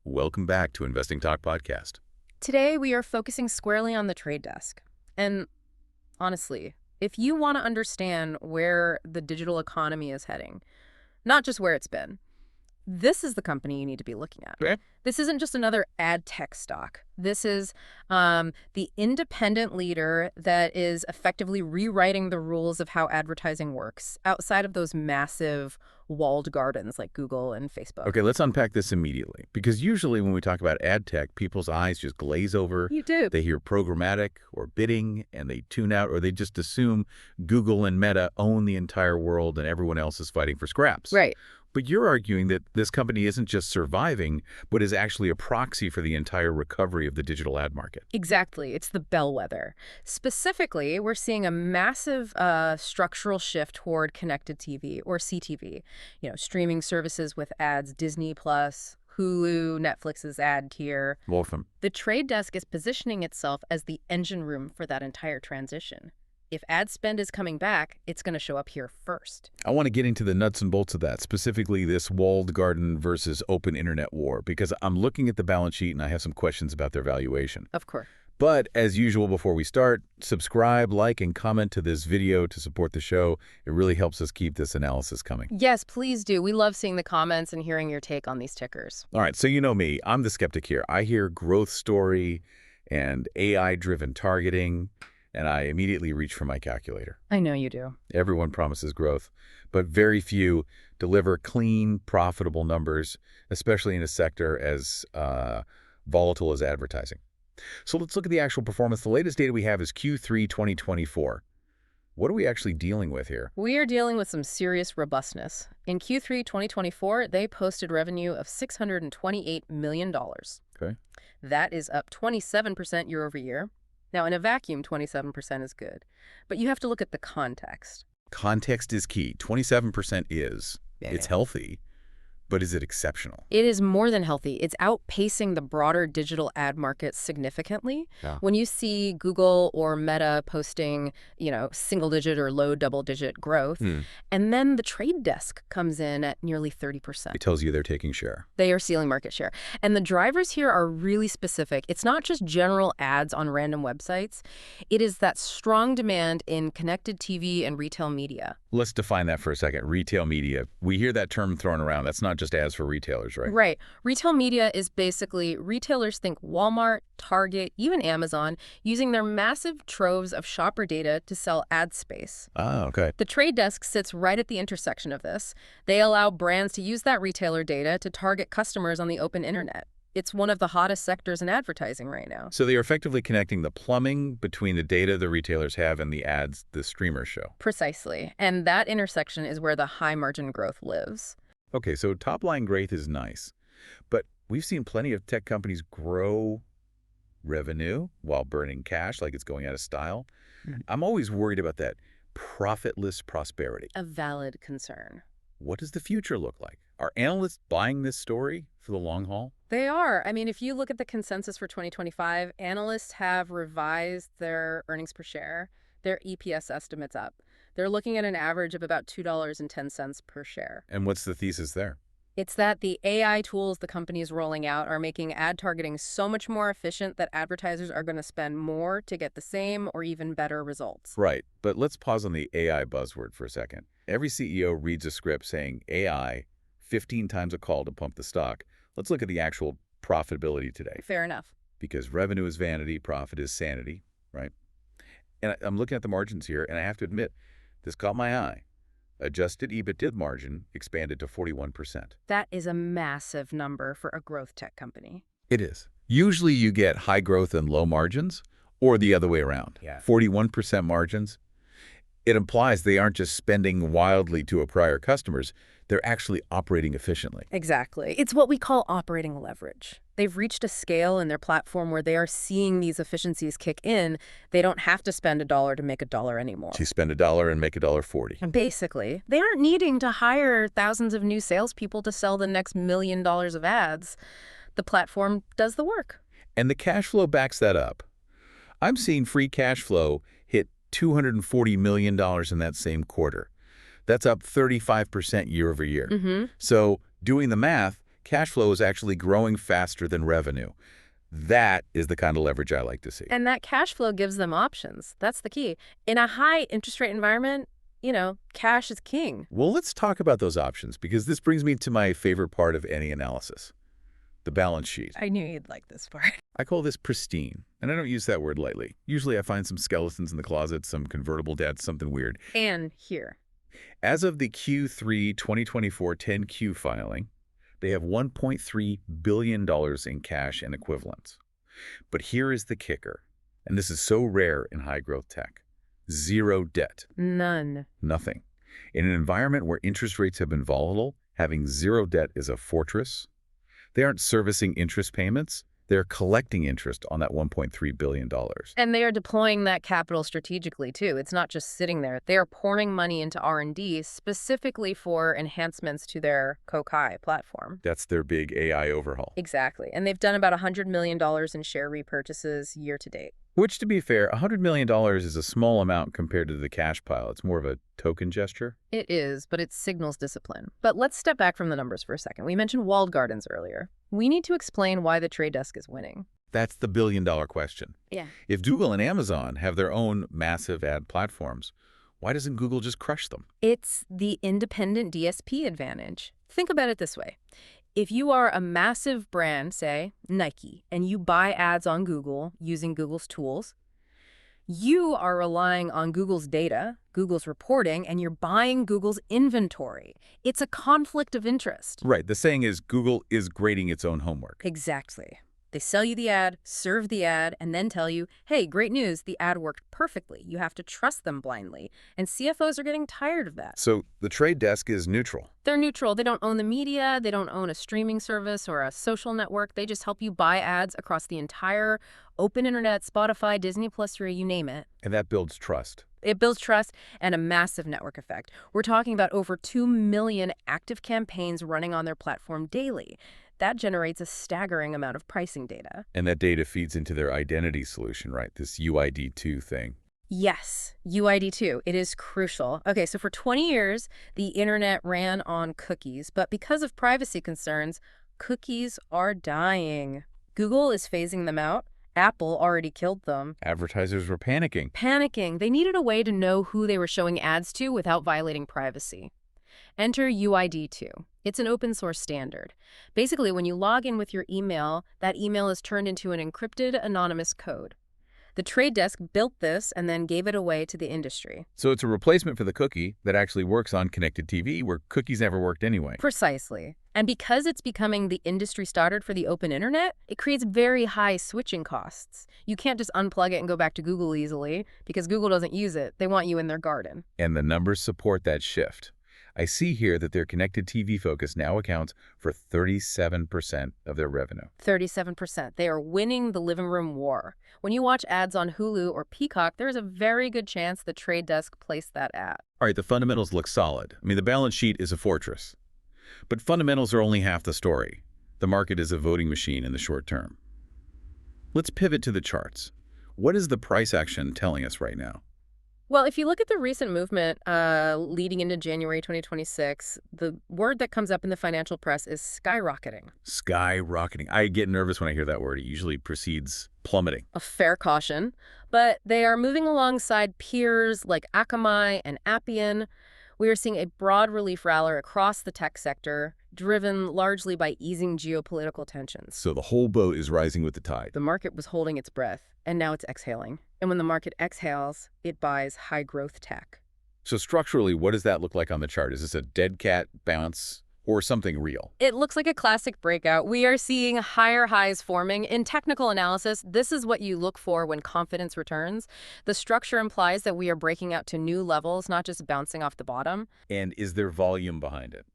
Welcome back to Investing Talk Podcast. Today, we are focusing squarely on the trade desk. And honestly, if you want to understand where the digital economy is heading, not just where it's been, this is the company you need to be looking at. Okay. This isn't just another ad tech stock. This is the independent leader that is effectively rewriting the rules of how advertising works outside of those massive walled gardens like Google and Facebook. Okay, let's unpack this immediately. Because usually when we talk about ad tech, people's eyes just glaze over. You do. They hear programmatic or bidding, and they tune out, or they just assume Google and Meta own the entire world and everyone else is fighting for scraps. Right. But you're arguing that this company isn't just surviving, but is actually a proxy for the entire recovery of the digital ad market. Exactly. It's the bellwether. Specifically, we're seeing a massive structural shift toward connected TV, or CTV. You know, streaming services with ads, Disney Plus, Hulu, Netflix's ad tier. Wolfram. The trade desk is positioning itself as the engine room for that entire transition. If ad spend is coming back, it's going to show up here first. I want to get into the nuts and bolts of that, specifically this walled garden versus open internet war, because I'm looking at the balance sheet and I have some questions about their valuation. Of course. But as usual, before we start, subscribe, like, and comment to this video to support the show. It really helps us keep this analysis coming. Yes, please do. We love seeing the comments and hearing your take on these tickers. All right, so you know me. I'm the skeptic here. I hear growth story and AI-driven targeting, and I immediately reach for my calculator. I know you do. Everyone promises growth, but very few deliver clean, profitable numbers, especially in a sector as volatile as advertising. So let's look at the actual performance. The latest data we have is Q3 2024. What are we actually dealing with here? We are dealing with some serious robustness. In Q3 2024, they posted revenue of $628 million. Okay. That is up 27% year over year. Now, in a vacuum, 27% is good. But you have to look at the context. Context is key. 27% is. It's healthy, but is it exceptional? It is more than healthy. It's outpacing the broader digital ad market significantly. Yeah. When you see Google or Meta posting, single-digit or low double-digit growth, and then the trade desk comes in at nearly 30%. It tells you they're taking share. They are stealing market share. And the drivers here are really specific. It's not just general ads on random websites. It is that strong demand in connected TV and retail media. Let's define that for a second. Retail media. We hear that term thrown around. That's not just ads for retailers, right? Right. Retail media is basically retailers think Walmart, Target, even Amazon, using their massive troves of shopper data to sell ad space. Ah, okay. The trade desk sits right at the intersection of this. They allow brands to use that retailer data to target customers on the open internet. It's one of the hottest sectors in advertising right now. So they are effectively connecting the plumbing between the data the retailers have and the ads the streamers show. Precisely. And that intersection is where the high margin growth lives. Okay, so top-line growth is nice, but we've seen plenty of tech companies grow revenue while burning cash like it's going out of style. I'm always worried about that profitless prosperity. A valid concern. What does the future look like? Are analysts buying this story for the long haul? They are. I mean, if you look at the consensus for 2025, analysts have revised their earnings per share, their EPS estimates up. They're looking at an average of about $2.10 per share. And what's the thesis there? It's that the AI tools the company is rolling out are making ad targeting so much more efficient that advertisers are going to spend more to get the same or even better results. Right, but let's pause on the AI buzzword for a second. Every CEO reads a script saying AI, 15 times a call to pump the stock. Let's look at the actual profitability today. Fair enough. Because revenue is vanity, profit is sanity, right? And I'm looking at the margins here, and I have to admit, this caught my eye. Adjusted EBITDA margin expanded to 41%. That is a massive number for a growth tech company. It is. Usually you get high growth and low margins, or the other way around. Yeah. 41% margins. It implies they aren't just spending wildly to acquire customers, they're actually operating efficiently. Exactly. It's what we call operating leverage. They've reached a scale in their platform where they are seeing these efficiencies kick in. They don't have to spend $1 to make $1 anymore. So you spend $1 and make $1.40. Basically, they aren't needing to hire thousands of new salespeople to sell the next $1 million of ads. The platform does the work. And the cash flow backs that up. I'm seeing free cash flow hit $240 million in that same quarter. That's up 35% year over year. So doing the math, Cash flow is actually growing faster than revenue. That is the kind of leverage I like to see. And that cash flow gives them options. That's the key. In a high interest rate environment, cash is king. Well, let's talk about those options, because this brings me to my favorite part of any analysis, the balance sheet. I knew you'd like this part. I call this pristine, and I don't use that word lightly. Usually I find some skeletons in the closet, some convertible debt, something weird. And here. As of the Q3 2024 10Q filing, they have $1.3 billion in cash and equivalents. But here is the kicker, and this is so rare in high-growth tech. Zero debt. None. Nothing. In an environment where interest rates have been volatile, having zero debt is a fortress. They aren't servicing interest payments. They're collecting interest on that $1.3 billion. And they are deploying that capital strategically, too. It's not just sitting there. They are pouring money into R&D specifically for enhancements to their Kokai platform. That's their big AI overhaul. Exactly. And they've done about $100 million in share repurchases year to date. Which, to be fair, $100 million is a small amount compared to the cash pile. It's more of a token gesture. It is, but it signals discipline. But let's step back from the numbers for a second. We mentioned walled gardens earlier. We need to explain why the trade desk is winning. That's the billion-dollar question. Yeah. If Google and Amazon have their own massive ad platforms, why doesn't Google just crush them? It's the independent DSP advantage. Think about it this way. If you are a massive brand, say Nike, and you buy ads on Google using Google's tools, you are relying on Google's data, Google's reporting, and you're buying Google's inventory. It's a conflict of interest. Right. The saying is Google is grading its own homework. Exactly. They sell you the ad, serve the ad, and then tell you, hey, great news, the ad worked perfectly. You have to trust them blindly. And CFOs are getting tired of that. So the trade desk is neutral. They're neutral. They don't own the media. They don't own a streaming service or a social network. They just help you buy ads across the entire open internet, Spotify, Disney Plus, Free, you name it. And that builds trust. It builds trust and a massive network effect. We're talking about over 2 million active campaigns running on their platform daily. That generates a staggering amount of pricing data. And that data feeds into their identity solution, right? This UID2 thing. Yes, UID2. It is crucial. Okay, so for 20 years, the internet ran on cookies, but because of privacy concerns, cookies are dying. Google is phasing them out. Apple already killed them. Advertisers were panicking. Panicking. They needed a way to know who they were showing ads to without violating privacy. Enter UID2. It's an open source standard. Basically, when you log in with your email, that email is turned into an encrypted anonymous code. The Trade Desk built this and then gave it away to the industry. So it's a replacement for the cookie that actually works on connected TV, where cookies never worked anyway. Precisely. And because it's becoming the industry standard for the open internet, it creates very high switching costs. You can't just unplug it and go back to Google easily because Google doesn't use it. They want you in their garden. And the numbers support that shift. I see here that their connected TV focus now accounts for 37% of their revenue. 37%. They are winning the living room war. When you watch ads on Hulu or Peacock, there's a very good chance the Trade Desk placed that ad. All right, the fundamentals look solid. I mean, the balance sheet is a fortress. But fundamentals are only half the story. The market is a voting machine in the short term. Let's pivot to the charts. What is the price action telling us right now? Well, if you look at the recent movement leading into January 2026, the word that comes up in the financial press is skyrocketing. Skyrocketing. I get nervous when I hear that word. It usually precedes plummeting. A fair caution, but they are moving alongside peers like Akamai and Appian. We are seeing a broad relief rally across the tech sector, driven largely by easing geopolitical tensions. So the whole boat is rising with the tide. The market was holding its breath, and now it's exhaling. And when the market exhales, it buys high-growth tech. So structurally, what does that look like on the chart? Is this a dead cat bounce or something real? It looks like a classic breakout. We are seeing higher highs forming. In technical analysis, this is what you look for when confidence returns. The structure implies that we are breaking out to new levels, not just bouncing off the bottom. And is there volume behind it?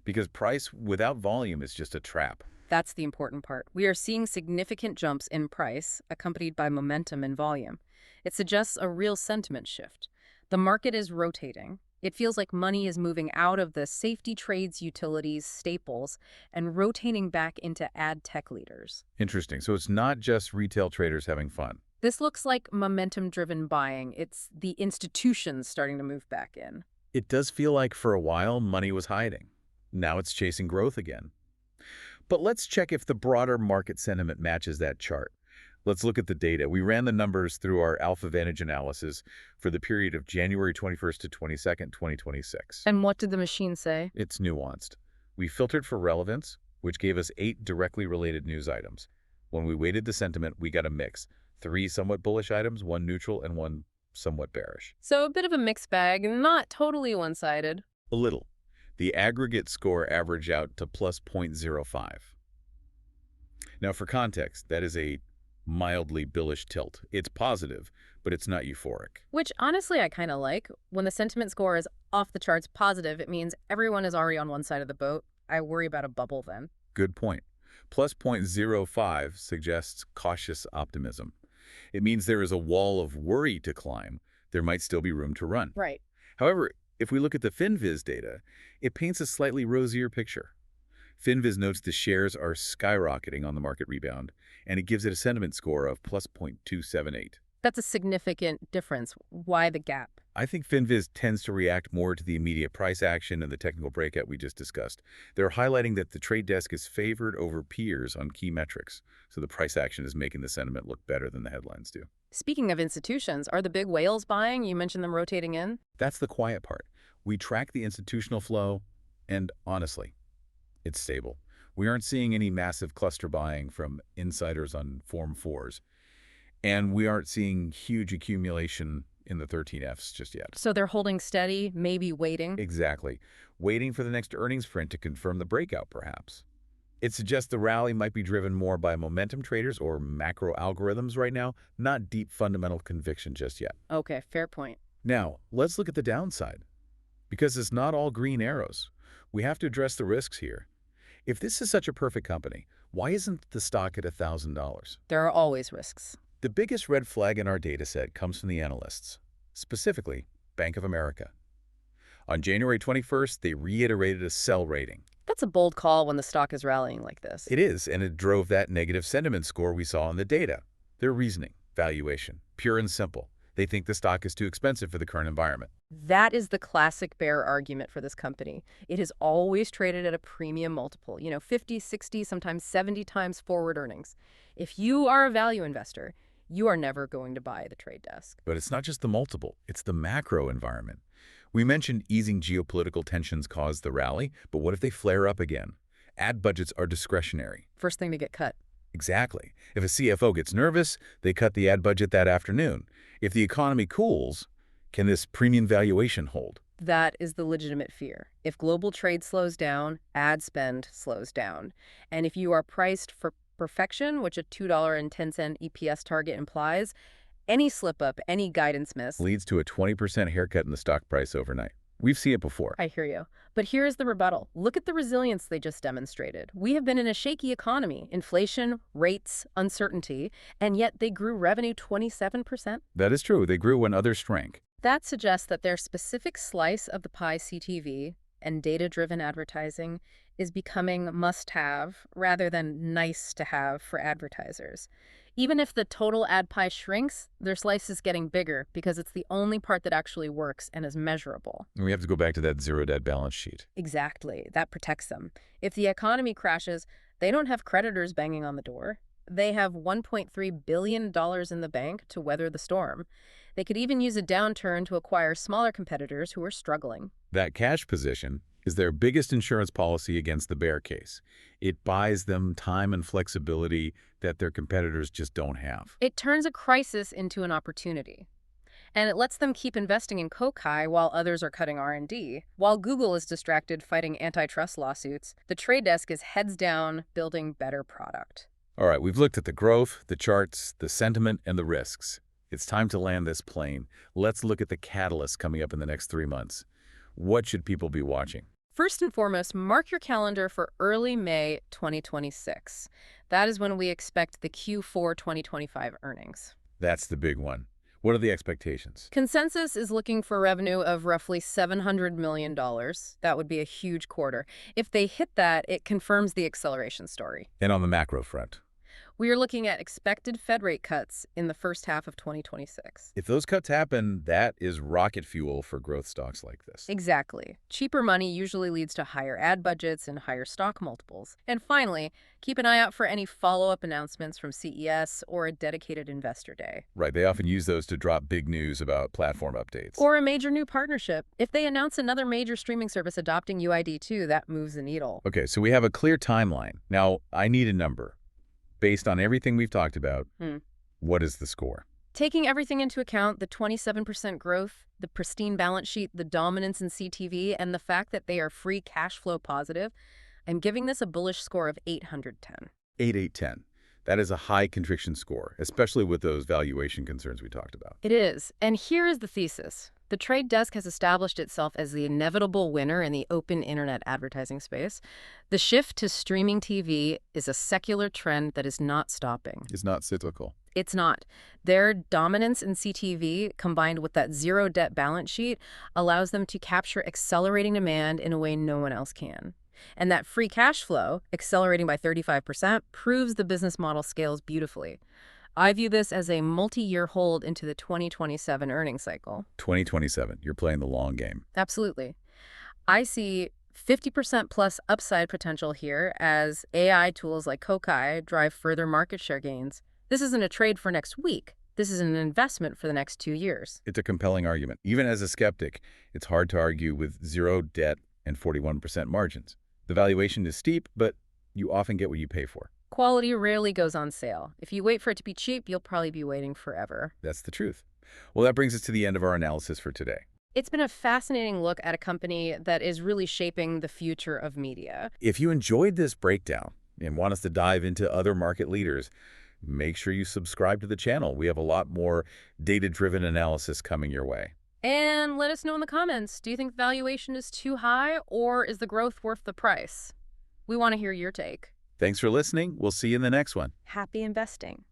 Because price without volume is just a trap. That's the important part. We are seeing significant jumps in price, accompanied by momentum and volume. It suggests a real sentiment shift. The market is rotating. It feels like money is moving out of the safety trades, utilities, staples, and rotating back into ad tech leaders. Interesting. So it's not just retail traders having fun. This looks like momentum-driven buying. It's the institutions starting to move back in. It does feel like for a while money was hiding. Now it's chasing growth again. But let's check if the broader market sentiment matches that chart. Let's look at the data. We ran the numbers through our Alpha Vantage analysis for the period of January 21st to 22nd, 2026. And what did the machine say? It's nuanced. We filtered for relevance, which gave us 8 directly related news items. When we weighted the sentiment, we got a mix. 3 somewhat bullish items, 1 neutral, and 1 somewhat bearish. So a bit of a mixed bag, not totally one-sided. A little. The aggregate score averaged out to plus 0.05. Now, for context, that is a mildly bullish tilt. It's positive, but it's not euphoric. Which, honestly, I kind of like. When the sentiment score is off the charts positive, it means everyone is already on one side of the boat. I worry about a bubble then. Good point. Plus 0.05 suggests cautious optimism. It means there is a wall of worry to climb. There might still be room to run. Right. However, if we look at the FinViz data, it paints a slightly rosier picture. FinViz notes the shares are skyrocketing on the market rebound, and it gives it a sentiment score of plus 0.278. That's a significant difference. Why the gap? I think FinViz tends to react more to the immediate price action and the technical breakout we just discussed. They're highlighting that the trade desk is favored over peers on key metrics, so the price action is making the sentiment look better than the headlines do. Speaking of institutions, are the big whales buying? You mentioned them rotating in. That's the quiet part. We track the institutional flow, and honestly, it's stable. We aren't seeing any massive cluster buying from insiders on Form 4s, and we aren't seeing huge accumulation in the 13Fs just yet. So they're holding steady, maybe waiting? Exactly. Waiting for the next earnings print to confirm the breakout, perhaps. It suggests the rally might be driven more by momentum traders or macro algorithms right now, not deep fundamental conviction just yet. Okay, fair point. Now, let's look at the downside. Because it's not all green arrows. We have to address the risks here. If this is such a perfect company, why isn't the stock at $1,000? There are always risks. The biggest red flag in our dataset comes from the analysts, specifically Bank of America. On January 21st, they reiterated a sell rating. That's a bold call when the stock is rallying like this. It is, and it drove that negative sentiment score we saw in the data. Their reasoning, valuation, pure and simple. They think the stock is too expensive for the current environment. That is the classic bear argument for this company. It has always traded at a premium multiple, 50, 60, sometimes 70 times forward earnings. If you are a value investor, you are never going to buy the trade desk. But it's not just the multiple, it's the macro environment. We mentioned easing geopolitical tensions caused the rally, but what if they flare up again? Ad budgets are discretionary. First thing to get cut. Exactly. If a CFO gets nervous, they cut the ad budget that afternoon. If the economy cools, can this premium valuation hold? That is the legitimate fear. If global trade slows down, ad spend slows down. And if you are priced for perfection, which a $2.10 EPS target implies, any slip-up, any guidance miss Leads to a 20% haircut in the stock price overnight. We've seen it before. I hear you. But here's the rebuttal. Look at the resilience they just demonstrated. We have been in a shaky economy, inflation, rates, uncertainty, and yet they grew revenue 27%. That is true. They grew when others shrank. That suggests that their specific slice of the pie CTV and data-driven advertising is becoming must-have rather than nice-to-have for advertisers. Even if the total ad pie shrinks, their slice is getting bigger because it's the only part that actually works and is measurable. And we have to go back to that zero-debt balance sheet. Exactly. That protects them. If the economy crashes, they don't have creditors banging on the door. They have $1.3 billion in the bank to weather the storm. They could even use a downturn to acquire smaller competitors who are struggling. That cash position is their biggest insurance policy against the bear case. It buys them time and flexibility that their competitors just don't have. It turns a crisis into an opportunity. And it lets them keep investing in Kokai while others are cutting R&D. While Google is distracted fighting antitrust lawsuits, the trade desk is heads down building better product. All right, we've looked at the growth, the charts, the sentiment, and the risks. It's time to land this plane. Let's look at the catalysts coming up in the next 3 months. What should people be watching? First and foremost, mark your calendar for early May 2026. That is when we expect the Q4 2025 earnings. That's the big one. What are the expectations? Consensus is looking for revenue of roughly $700 million. That would be a huge quarter. If they hit that, it confirms the acceleration story. And on the macro front? We are looking at expected Fed rate cuts in the first half of 2026. If those cuts happen, that is rocket fuel for growth stocks like this. Exactly. Cheaper money usually leads to higher ad budgets and higher stock multiples. And finally, keep an eye out for any follow-up announcements from CES or a dedicated investor day. Right, they often use those to drop big news about platform updates. Or a major new partnership. If they announce another major streaming service adopting UID2, that moves the needle. Okay, so we have a clear timeline. Now, I need a number. Based on everything we've talked about, what is the score? Taking everything into account, the 27% growth, the pristine balance sheet, the dominance in CTV, and the fact that they are free cash flow positive, I'm giving this a bullish score of 810. 8810. That is a high conviction score, especially with those valuation concerns we talked about. It is. And here is the thesis. The trade desk has established itself as the inevitable winner in the open internet advertising space. The shift to streaming TV is a secular trend that is not stopping. It's not cyclical. It's not. Their dominance in CTV, combined with that zero-debt balance sheet, allows them to capture accelerating demand in a way no one else can. And that free cash flow, accelerating by 35%, proves the business model scales beautifully. I view this as a multi-year hold into the 2027 earnings cycle. 2027, you're playing the long game. Absolutely. I see 50% plus upside potential here as AI tools like Kokai drive further market share gains. This isn't a trade for next week. This is an investment for the next 2 years. It's a compelling argument. Even as a skeptic, it's hard to argue with zero debt and 41% margins. The valuation is steep, but you often get what you pay for. Quality rarely goes on sale. If you wait for it to be cheap, you'll probably be waiting forever. That's the truth. Well, that brings us to the end of our analysis for today. It's been a fascinating look at a company that is really shaping the future of media. If you enjoyed this breakdown and want us to dive into other market leaders, make sure you subscribe to the channel. We have a lot more data-driven analysis coming your way. And let us know in the comments, do you think valuation is too high or is the growth worth the price? We want to hear your take. Thanks for listening. We'll see you in the next one. Happy investing.